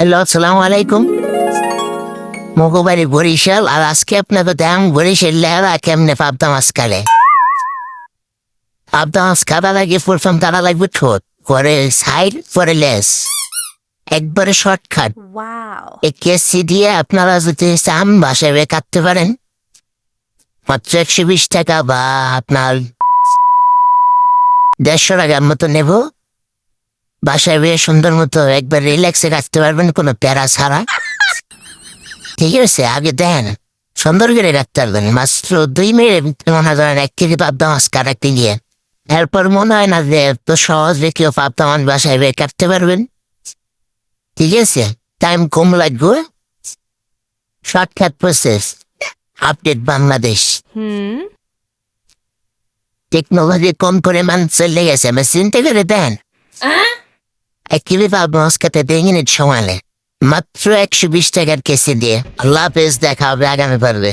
Hello, আসসালামু আলাইকুম। মগবাড়ি বরিশাল, আর আজকে আপনাকে দাম বরিশাল লেরা কেমনে পাবদা মাছ কালে। পাবদা মাছ কাটা লাগে প্রথম তারা লাগবে ঠোঁট, পরে সাইড, পরে লেস, একবারে শর্টকাট। Wow. এই কেসি দিয়ে আপনারা যদি চান বাসায় বেয়ে কাটতে পারেন, মাত্র 120 টাকা বা আপনার 150 টাকার মতো নেব। বাসায় বেয়ে সুন্দর মতো একবার রিল্যাক্সে কাটতে পারবেন, কোনো প্যারা ছাড়া। ঠিক আছে, আগে দেন সুন্দর করে রাখতে পারবেন। মাত্র 2 মিনিট মনে করেন 1 কেজি পাবদা মাছ কাটাতে গিয়ে। এরপর মনে হয় না যে এত সহজে কেউ পাবদা মাছ বাসায় বেয়ে কাটতে পারবেন। ঠিক আছে, টাইম কম লাগবে, shortcut process. Update Bangladesh, technology কম পরিমাণ চলে গেছে, আমি চিন্তা করে দেন। 1 কেজি পাবদা মাছ কাটতে 2 মিনিট সময় নেয়, মাত্র 120 টাকার কেসি দিয়ে। আল্লাহ হাফেজ, দেখা হবে আগামী পর্বে।